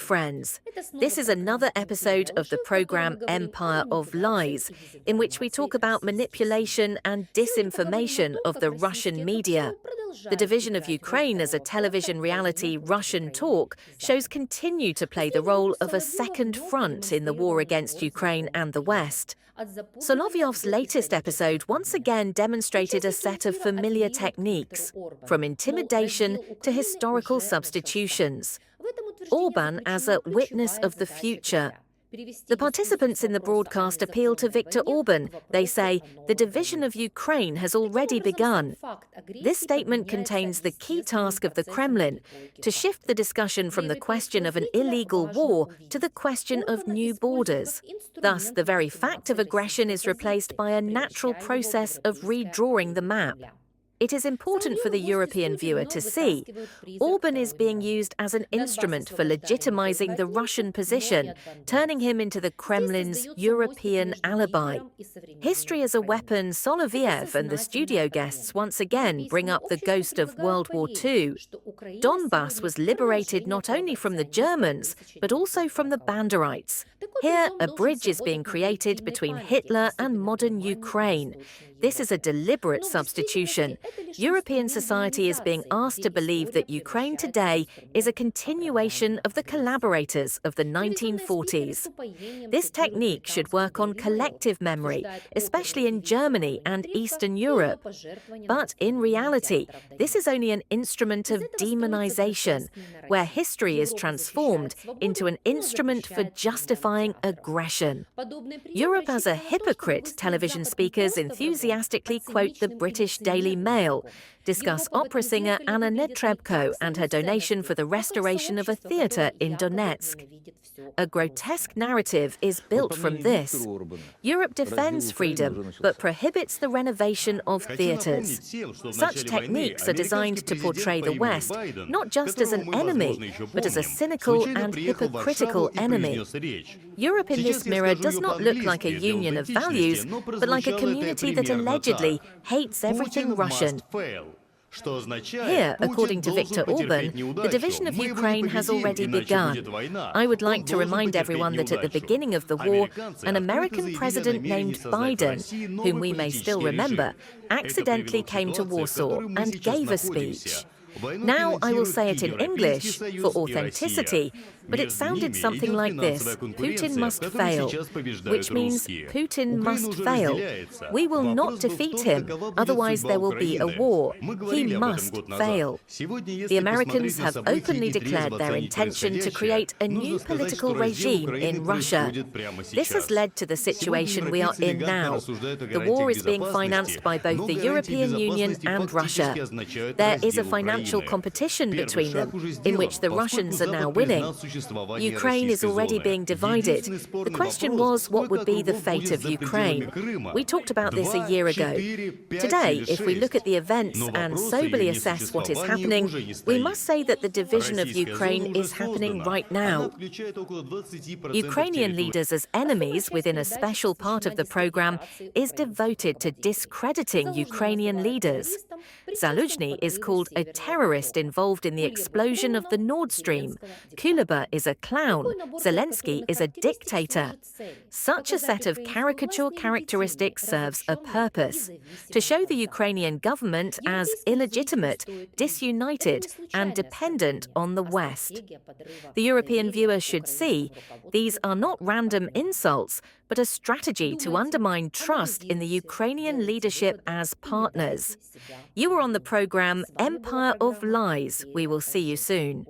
friends. This is another episode of the program Empire of Lies, in which we talk about manipulation and disinformation of the Russian media. The division of Ukraine as a television reality Russian talk shows continue to play the role of a second front in the war against Ukraine and the West. Solovyov's latest episode once again demonstrated a set of familiar techniques, from intimidation to historical substitutions. Orban as a witness of the future. The participants in the broadcast appeal to Viktor Orban. They say the division of Ukraine has already begun. This statement contains the key task of the Kremlin to shift the discussion from the question of an illegal war to the question of new borders. Thus, the very fact of aggression is replaced by a natural process of redrawing the map. It is important for the European viewer to see Orban is being used as an instrument for legitimizing the Russian position, turning him into the Kremlin's European alibi. History as a weapon, Solovyov and the studio guests once again bring up the ghost of World War II. Donbass was liberated not only from the Germans, but also from the Banderites. Here, a bridge is being created between Hitler and modern Ukraine. This is a deliberate substitution. European society is being asked to believe that Ukraine today is a continuation of the collaborators of the 1940s. This technique should work on collective memory, especially in Germany and Eastern Europe. But in reality, this is only an instrument of demonization, where history is transformed into an instrument for justifying aggression. Europe as a hypocrite, television speakers enthusiastically quote the British Daily Mail, discuss opera singer Anna Netrebko and her donation for the restoration of a theatre in Donetsk. A grotesque narrative is built from this. Europe defends freedom, but prohibits the renovation of theatres. Such techniques are designed to portray the West not just as an enemy, but as a cynical and hypocritical enemy. Europe in this mirror does not look like a union of values, but like a community that allegedly hates everything Russian. Here, according to Viktor Orban, the division of Ukraine has already begun. I would like to remind everyone that at the beginning of the war, an American president named Biden, whom we may still remember, accidentally came to Warsaw and gave a speech. Now I will say it in English for authenticity, but it sounded something like this: Putin must fail, which means Putin must fail. We will not defeat him, otherwise there will be a war. He must fail. The Americans have openly declared their intention to create a new political regime in Russia. This has led to the situation we are in now. The war is being financed by both the European Union and Russia. There is a financial competition between them, in which the Russians are now winning. Ukraine is already being divided. The question was, what would be the fate of Ukraine? We talked about this a year ago. Today, if we look at the events and soberly assess what is happening, we must say that the division of Ukraine is happening right now. Ukrainian leaders as enemies within a special part of the program is devoted to discrediting Ukrainian leaders. Zaluzhny is called a terrorist involved in the explosion of the Nord Stream. Kuleba is a clown. Zelensky is a dictator. Such a set of caricature characteristics serves a purpose: to show the Ukrainian government as illegitimate, disunited, and dependent on the West. The European viewer should see these are not random insults, but a strategy to undermine trust in the Ukrainian leadership as partners. You were on the program Empire of Lies. We will see you soon.